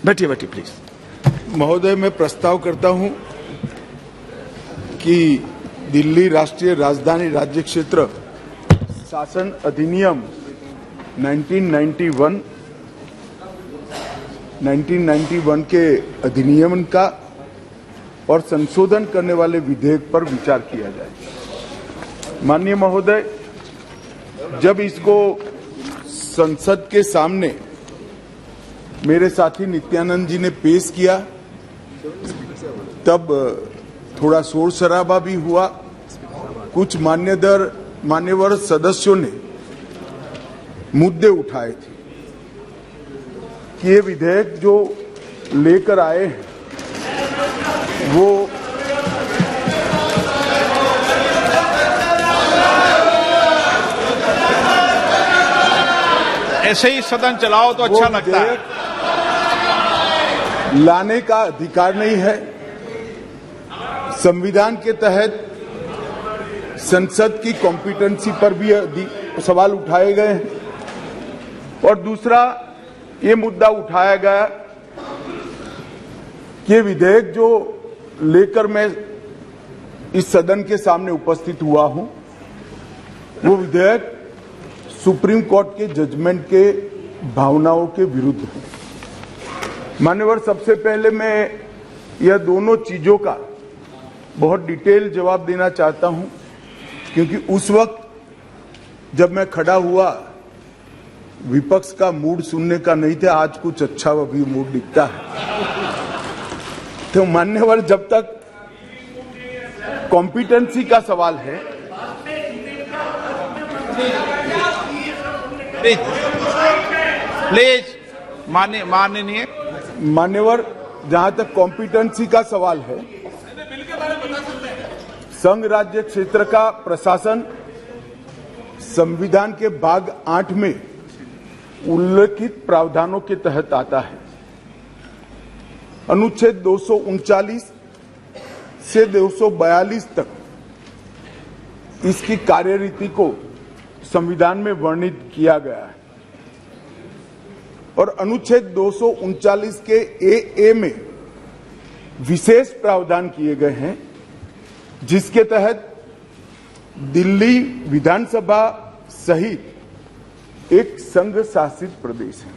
बैठिए बैठिए प्लीज। महोदय, मैं प्रस्ताव करता हूं कि दिल्ली राष्ट्रीय राजधानी राज्य क्षेत्र शासन अधिनियम 1991 के अधिनियम का और संशोधन करने वाले विधेयक पर विचार किया जाए। माननीय महोदय, जब इसको संसद के सामने मेरे साथी नित्यानंद जी ने पेश किया तब थोड़ा शोर शराबा भी हुआ। कुछ मान्यवर सदस्यों ने मुद्दे उठाए थे कि ये विधेयक जो लेकर आए हैं वो ऐसे ही सदन चलाओ तो अच्छा लगता है। लाने का अधिकार नहीं है। संविधान के तहत संसद की कॉम्पिटेंसी पर भी सवाल उठाए गए हैं और दूसरा ये मुद्दा उठाया गया कि विधेयक जो लेकर मैं इस सदन के सामने उपस्थित हुआ हूं वो विधेयक सुप्रीम कोर्ट के जजमेंट के भावनाओं के विरुद्ध है। मान्यवर, सबसे पहले मैं यह दोनों चीजों का बहुत डिटेल जवाब देना चाहता हूं क्योंकि उस वक्त जब मैं खड़ा हुआ विपक्ष का मूड सुनने का नहीं था। आज कुछ अच्छा भी मूड दिखता है। तो मान्यवर, जब तक कॉम्पिटेंसी का सवाल है, प्लीज माननीय मान्यवर, जहां तक कॉम्पिटेंसी का सवाल है, संघ राज्य क्षेत्र का प्रशासन संविधान के भाग 8 में उल्लेखित प्रावधानों के तहत आता है। अनुच्छेद 239 से 242 तक इसकी कार्यरीति को संविधान में वर्णित किया गया है और अनुच्छेद 239 के ए में विशेष प्रावधान किए गए हैं जिसके तहत दिल्ली विधानसभा सहित एक संघ शासित प्रदेश है।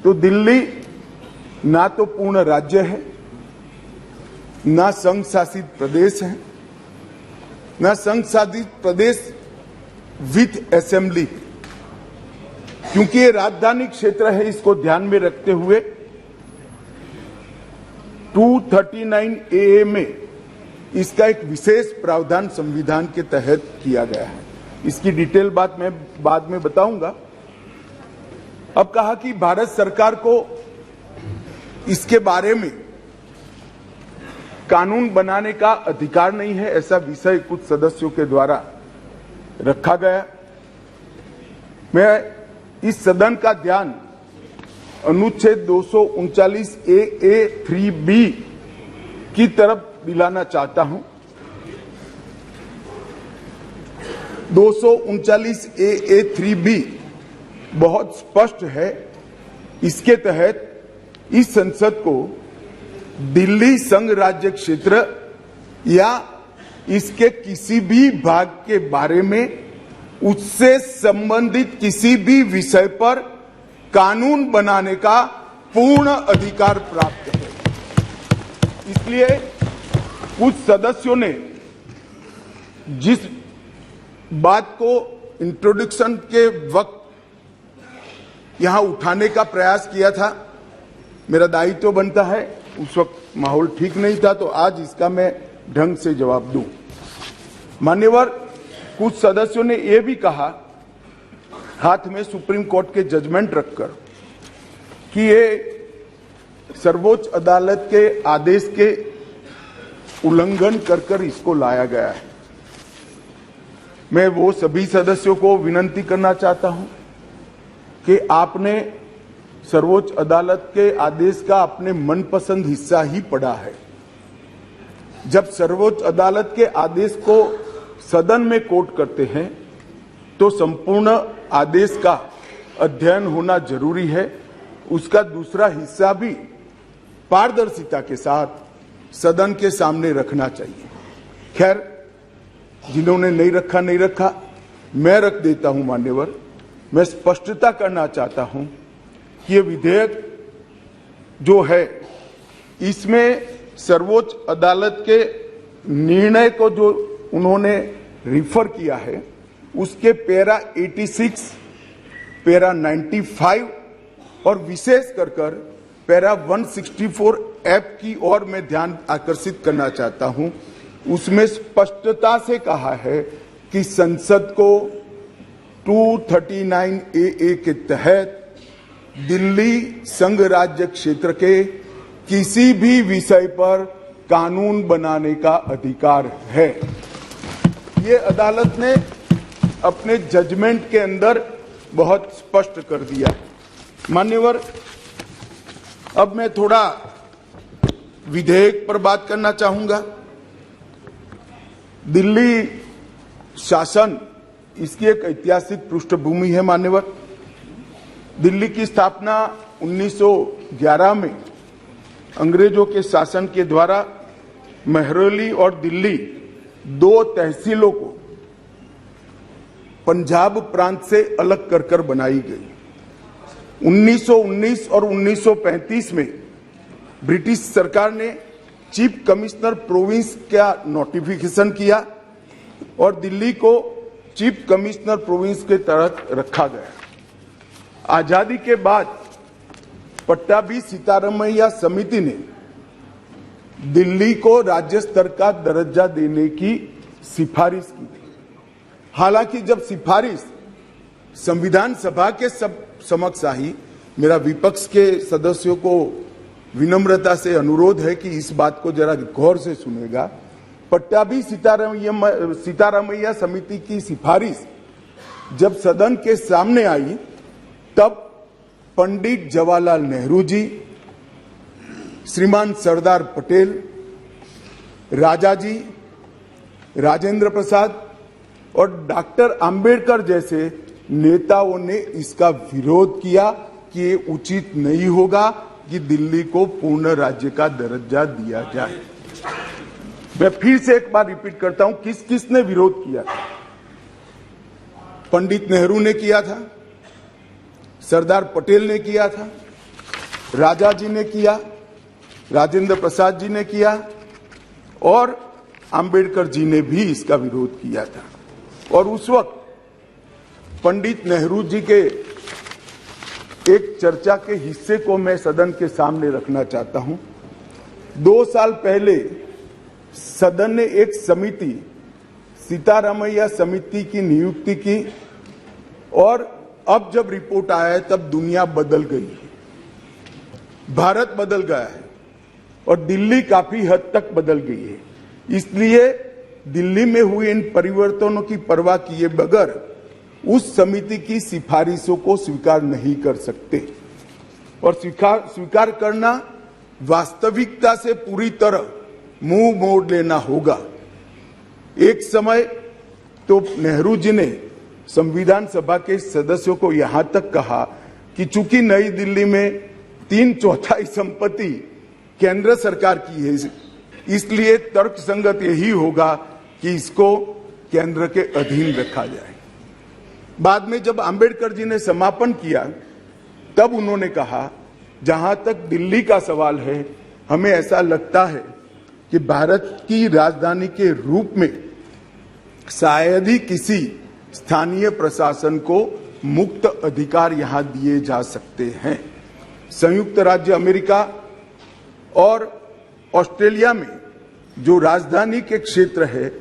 तो दिल्ली ना तो पूर्ण राज्य है, ना संघ शासित प्रदेश है, ना संघ शासित प्रदेश विथ असेंबली। क्योंकि ये राजधानी क्षेत्र है, इसको ध्यान में रखते हुए 239A में इसका एक विशेष प्रावधान संविधान के तहत किया गया है। इसकी डिटेल बात मैं बाद में बताऊंगा। अब कहा कि भारत सरकार को इसके बारे में कानून बनाने का अधिकार नहीं है, ऐसा विषय कुछ सदस्यों के द्वारा रखा गया। मैं इस सदन का ध्यान अनुच्छेद 239A3B की तरफ दिलाना चाहता हूं। 239A3B बहुत स्पष्ट है। इसके तहत इस संसद को दिल्ली संघ राज्य क्षेत्र या इसके किसी भी भाग के बारे में उससे संबंधित किसी भी विषय पर कानून बनाने का पूर्ण अधिकार प्राप्त है। इसलिए कुछ सदस्यों ने जिस बात को इंट्रोडक्शन के वक्त यहां उठाने का प्रयास किया था, मेरा दायित्व बनता है, उस वक्त माहौल ठीक नहीं था, तो आज इसका मैं ढंग से जवाब दूं। मान्यवर, कुछ सदस्यों ने यह भी कहा हाथ में सुप्रीम कोर्ट के जजमेंट रखकर कि ये सर्वोच्च अदालत के आदेश के उल्लंघन कर इसको लाया गया है। मैं वो सभी सदस्यों को विनती करना चाहता हूं कि आपने सर्वोच्च अदालत के आदेश का अपने मनपसंद हिस्सा ही पढ़ा है। जब सर्वोच्च अदालत के आदेश को सदन में कोट करते हैं तो संपूर्ण आदेश का अध्ययन होना जरूरी है। उसका दूसरा हिस्सा भी पारदर्शिता के साथ सदन के सामने रखना चाहिए। खैर, जिन्होंने नहीं रखा, मैं रख देता हूं मान्यवर। मैं स्पष्टता करना चाहता हूं कि ये विधेयक जो है, इसमें सर्वोच्च अदालत के निर्णय को जो उन्होंने रिफर किया है, उसके पैरा 86, पैरा 95 और विशेष कर पैरा 164F की ओर मैं ध्यान आकर्षित करना चाहता हूं। उसमें स्पष्टता से कहा है कि संसद को 239AA के तहत दिल्ली संघ राज्य क्षेत्र के किसी भी विषय पर कानून बनाने का अधिकार है। ये अदालत ने अपने जजमेंट के अंदर बहुत स्पष्ट कर दिया। मान्यवर, अब मैं थोड़ा विधेयक पर बात करना चाहूंगा। दिल्ली शासन, इसकी एक ऐतिहासिक पृष्ठभूमि है मान्यवर। दिल्ली की स्थापना 1911 में अंग्रेजों के शासन के द्वारा महरौली और दिल्ली दो तहसीलों को पंजाब प्रांत से अलग कर बनाई गई। 1919 और 1935 में ब्रिटिश सरकार ने चीफ कमिश्नर प्रोविंस का नोटिफिकेशन किया और दिल्ली को चीफ कमिश्नर प्रोविंस के तहत रखा गया। आजादी के बाद पट्टाभी सीतारामैया समिति ने दिल्ली को राज्य स्तर का दर्जा देने की सिफारिश की थी। हालांकि जब सिफारिश संविधान सभा के समक्ष आई, मेरा विपक्ष के सदस्यों को विनम्रता से अनुरोध है कि इस बात को जरा गौर से सुनेगा। पट्टाभी सीतारामैया समिति की सिफारिश जब सदन के सामने आई, तब पंडित जवाहरलाल नेहरू जी, श्रीमान सरदार पटेल, राजा जी, राजेंद्र प्रसाद और डॉक्टर अंबेडकर जैसे नेताओं ने इसका विरोध किया कि ये उचित नहीं होगा कि दिल्ली को पूर्ण राज्य का दर्जा दिया जाए। मैं फिर से एक बार रिपीट करता हूं, किस किसने विरोध किया था? पंडित नेहरू ने किया था, सरदार पटेल ने किया था, राजा जी ने किया, राजेंद्र प्रसाद जी ने किया और अंबेडकर जी ने भी इसका विरोध किया था। और उस वक्त पंडित नेहरू जी के एक चर्चा के हिस्से को मैं सदन के सामने रखना चाहता हूं। 2 साल पहले सदन ने एक समिति, सीतारामैया समिति की नियुक्ति की और अब जब रिपोर्ट आया है तब दुनिया बदल गई है, भारत बदल गया है और दिल्ली काफी हद तक बदल गई है। इसलिए दिल्ली में हुए इन परिवर्तनों की परवाह किए बगैर उस समिति की सिफारिशों को स्वीकार नहीं कर सकते और स्वीकार करना वास्तविकता से पूरी तरह मुंह मोड़ लेना होगा। एक समय तो नेहरू जी ने संविधान सभा के सदस्यों को यहां तक कहा कि चूंकि नई दिल्ली में 3/4 संपत्ति केंद्र सरकार की है, इसलिए तर्कसंगत यही होगा कि इसको केंद्र के अधीन रखा जाए। बाद में जब अंबेडकर जी ने समापन किया, तब उन्होंने कहा, जहां तक दिल्ली का सवाल है, हमें ऐसा लगता है कि भारत की राजधानी के रूप में शायद ही किसी स्थानीय प्रशासन को मुक्त अधिकार यहां दिए जा सकते हैं। संयुक्त राज्य अमेरिका और ऑस्ट्रेलिया में जो राजधानी के क्षेत्र है,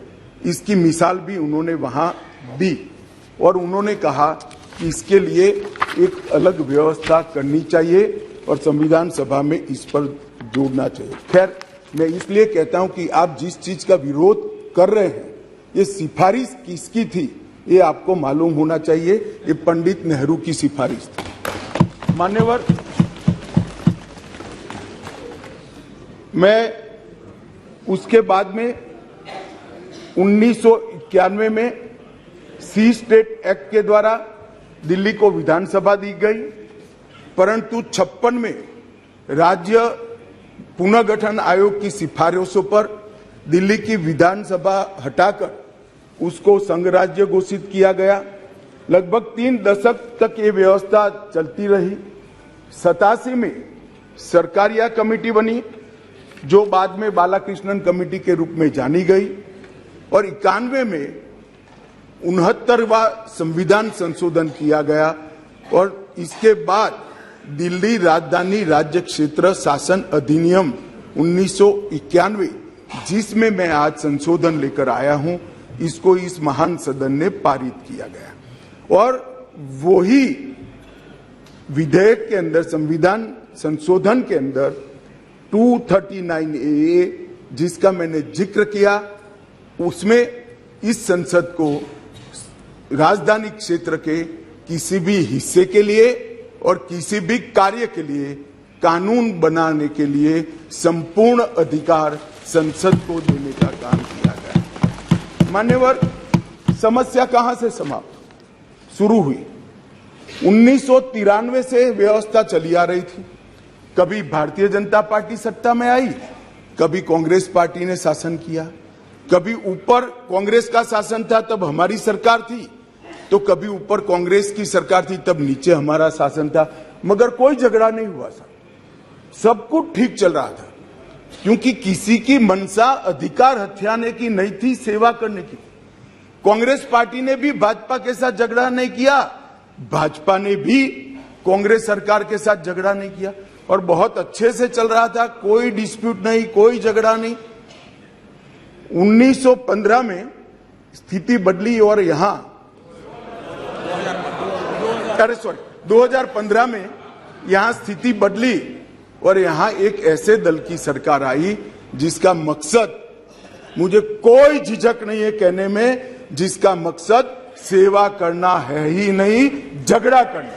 इसकी मिसाल भी उन्होंने वहां दी और उन्होंने कहा कि इसके लिए एक अलग व्यवस्था करनी चाहिए और संविधान सभा में इस पर जोड़ना चाहिए। खैर, मैं इसलिए कहता हूं कि आप जिस चीज का विरोध कर रहे हैं, ये सिफारिश किसकी थी ये आपको मालूम होना चाहिए। ये पंडित नेहरू की सिफारिश थी। मान्यवर, मैं उसके बाद में 1991 में सी स्टेट एक्ट के द्वारा दिल्ली को विधानसभा दी गई। परंतु 56 में राज्य पुनर्गठन आयोग की सिफारिशों पर दिल्ली की विधानसभा हटाकर उसको संघ राज्य घोषित किया गया। लगभग 3 दशक तक ये व्यवस्था चलती रही। 87 में सरकारिया कमेटी बनी, जो बाद में बालाकृष्णन कमेटी के रूप में जानी गई, और 91 में 69वां संविधान संशोधन किया गया, और इसके बाद दिल्ली राजधानी राज्य क्षेत्र शासन अधिनियम 1991, जिसमें मैं आज संशोधन लेकर आया हूं, इसको इस महान सदन ने पारित किया गया। और वही विधेयक के अंदर, संविधान संशोधन के अंदर 239A, जिसका मैंने जिक्र किया, उसमें इस संसद को राजधानी क्षेत्र के किसी भी हिस्से के लिए और किसी भी कार्य के लिए कानून बनाने के लिए संपूर्ण अधिकार संसद को देने का काम किया गया। मान्यवर, समस्या कहां से समाप्त शुरू हुई? 1993 से व्यवस्था चली आ रही थी। कभी भारतीय जनता पार्टी सत्ता में आई, कभी कांग्रेस पार्टी ने शासन किया, कभी ऊपर कांग्रेस का शासन था तब हमारी सरकार थी, तो कभी ऊपर कांग्रेस की सरकार थी तब नीचे हमारा शासन था, मगर कोई झगड़ा नहीं हुआ था, सब कुछ ठीक चल रहा था, क्योंकि किसी की मंशा अधिकार हथियाने की नहीं थी, सेवा करने की। कांग्रेस पार्टी ने भी भाजपा के साथ झगड़ा नहीं किया, भाजपा ने भी कांग्रेस सरकार के साथ झगड़ा नहीं किया, और बहुत अच्छे से चल रहा था, कोई डिस्प्यूट नहीं, कोई झगड़ा नहीं। 1915 में स्थिति बदली और यहां 2015 में यहां स्थिति बदली और यहां एक ऐसे दल की सरकार आई जिसका मकसद, मुझे कोई झिझक नहीं है कहने में, जिसका मकसद सेवा करना है ही नहीं, झगड़ा करना।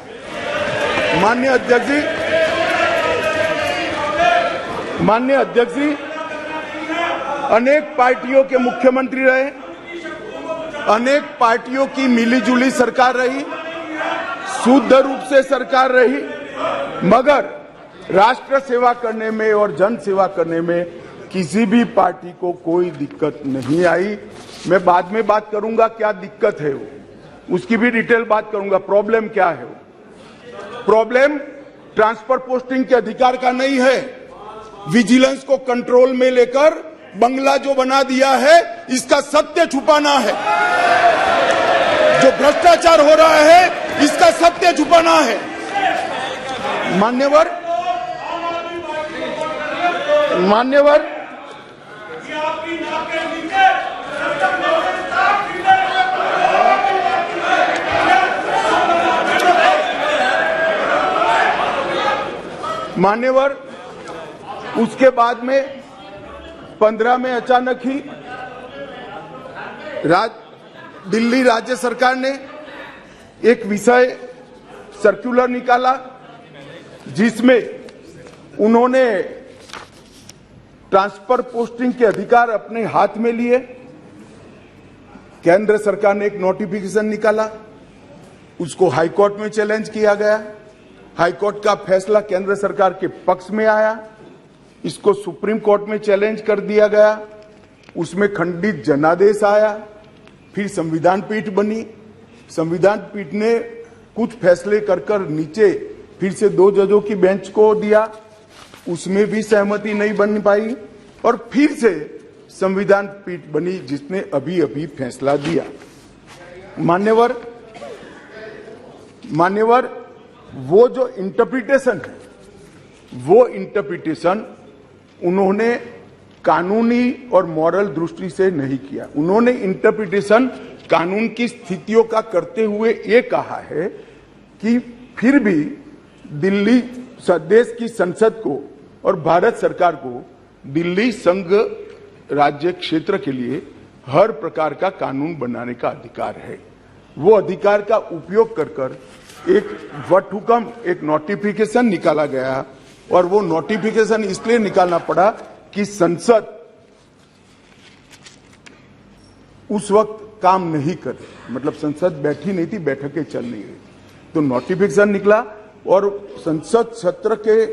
माननीय अध्यक्ष जी अनेक पार्टियों के मुख्यमंत्री रहे, अनेक पार्टियों की मिलीजुली सरकार रही, शुद्ध रूप से सरकार रही, मगर राष्ट्र सेवा करने में और जन सेवा करने में किसी भी पार्टी को कोई दिक्कत नहीं आई। मैं बाद में बात करूंगा क्या दिक्कत है वो, उसकी भी डिटेल बात करूंगा, प्रॉब्लम क्या है वो। प्रॉब्लम ट्रांसफर पोस्टिंग के अधिकार का नहीं है, विजिलेंस को कंट्रोल में लेकर बंगला जो बना दिया है, इसका सत्य छुपाना है। जो भ्रष्टाचार हो रहा है, इसका सत्य छुपाना है। मान्यवर उसके बाद में 15 में अचानक ही दिल्ली राज्य सरकार ने एक विषय सर्कुलर निकाला, जिसमें उन्होंने ट्रांसफर पोस्टिंग के अधिकार अपने हाथ में लिए। केंद्र सरकार ने एक नोटिफिकेशन निकाला, उसको हाईकोर्ट में चैलेंज किया गया। हाईकोर्ट का फैसला केंद्र सरकार के पक्ष में आया, इसको सुप्रीम कोर्ट में चैलेंज कर दिया गया, उसमें खंडित जनादेश आया, फिर संविधान पीठ बनी। संविधान पीठ ने कुछ फैसले कर नीचे फिर से 2 जजों की बेंच को दिया, उसमें भी सहमति नहीं बन पाई, और फिर से संविधान पीठ बनी जिसने अभी अभी फैसला दिया। मान्यवर वो जो इंटरप्रिटेशन है, वो इंटरप्रिटेशन उन्होंने कानूनी और मॉरल दृष्टि से नहीं किया। उन्होंने इंटरप्रिटेशन कानून की स्थितियों का करते हुए ये कहा है कि फिर भी दिल्ली देश की संसद को और भारत सरकार को दिल्ली संघ राज्य क्षेत्र के लिए हर प्रकार का कानून बनाने का अधिकार है। वो अधिकार का उपयोग कर एक वटहुकम, एक नोटिफिकेशन निकाला गया, और वो नोटिफिकेशन इसलिए निकालना पड़ा कि संसद उस वक्त काम नहीं कर रही, मतलब संसद बैठी नहीं थी, बैठकें चल नहीं रही, तो नोटिफिकेशन निकला और संसद सत्र के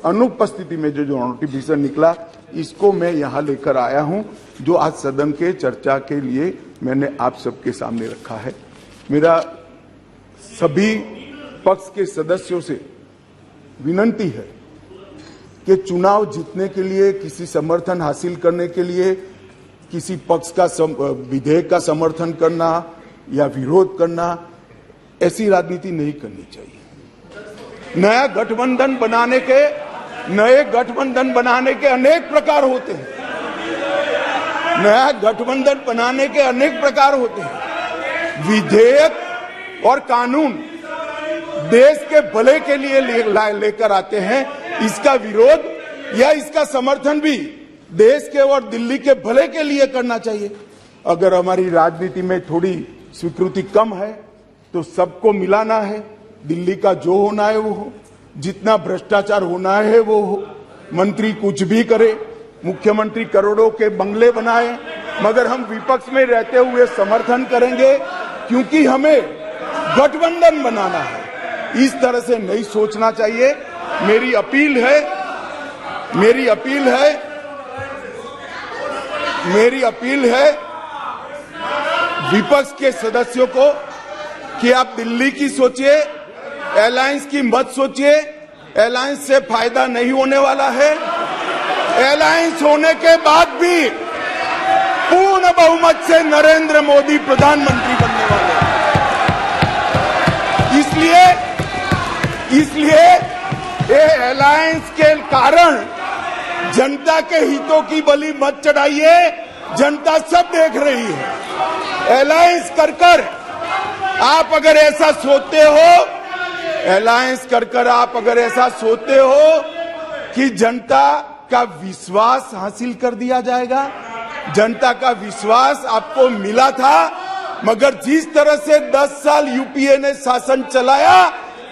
अनुपस्थिति में जो नोटिफिकेशन निकला, इसको मैं यहां लेकर आया हूं, जो आज सदन के चर्चा के लिए मैंने आप सबके सामने रखा है। मेरा सभी पक्ष के सदस्यों से विनती है कि चुनाव जीतने के लिए, किसी समर्थन हासिल करने के लिए, किसी पक्ष का विधेयक का समर्थन करना या विरोध करना, ऐसी राजनीति नहीं करनी चाहिए। नए गठबंधन बनाने के अनेक प्रकार होते हैं। नया गठबंधन बनाने के अनेक प्रकार होते हैं। विधेयक और कानून देश के भले के लिए लेकर आते हैं। इसका विरोध या इसका समर्थन भी देश के और दिल्ली के भले के लिए करना चाहिए। अगर हमारी राजनीति में थोड़ी स्वीकृति कम है तो सबको मिलाना है। दिल्ली का जो होना है वो हो, जितना भ्रष्टाचार होना है वो हो। मंत्री कुछ भी करे, मुख्यमंत्री करोड़ों के बंगले बनाए, मगर हम विपक्ष में रहते हुए समर्थन करेंगे, क्योंकि हमें गठबंधन बनाना है। इस तरह से नहीं सोचना चाहिए। मेरी अपील है विपक्ष के सदस्यों को कि आप दिल्ली की सोचिए, अलायंस की मत सोचिए। अलायंस से फायदा नहीं होने वाला है। अलायंस होने के बाद भी पूर्ण बहुमत से नरेंद्र मोदी प्रधानमंत्री बनने वाले हैं। इसलिए ये अलायंस के कारण जनता के हितों की बलि मत चढ़ाइए। जनता सब देख रही है। अलायंस कर आप अगर ऐसा सोचते हो, कि जनता का विश्वास हासिल कर दिया जाएगा। जनता का विश्वास आपको मिला था, मगर जिस तरह से 10 साल यूपीए ने शासन चलाया,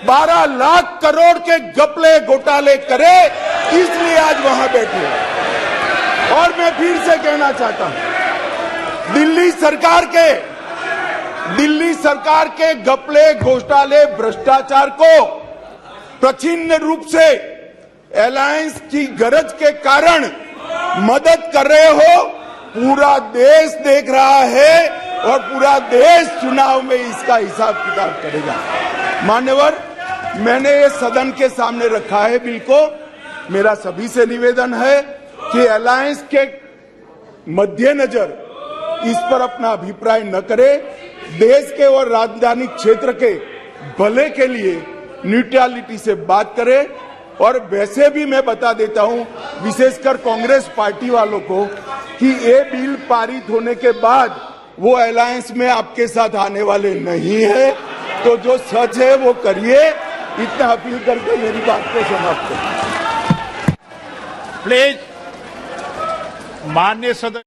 12 लाख करोड़ के घपले घोटाले करे, इसलिए आज वहां बैठे। और मैं फिर से कहना चाहता हूं, दिल्ली सरकार के घपले घोटाले भ्रष्टाचार को प्रछिन्न रूप से अलायंस की गरज के कारण मदद कर रहे हो। पूरा देश देख रहा है और पूरा देश चुनाव में इसका हिसाब किताब करेगा। मान्यवर, मैंने ये सदन के सामने रखा है बिल को। मेरा सभी से निवेदन है कि अलायंस के मद्देनजर इस पर अपना अभिप्राय न करे। देश के और राजधानी क्षेत्र के भले के लिए न्यूट्रलिटी से बात करे। और वैसे भी मैं बता देता हूं, विशेषकर कांग्रेस पार्टी वालों को, कि ये बिल पारित होने के बाद वो अलायंस में आपके साथ आने वाले नहीं है। तो जो सच है वो करिए। इतना अपील करके मेरी बात को समाप्त करें। प्लीज, माननीय सदस्य।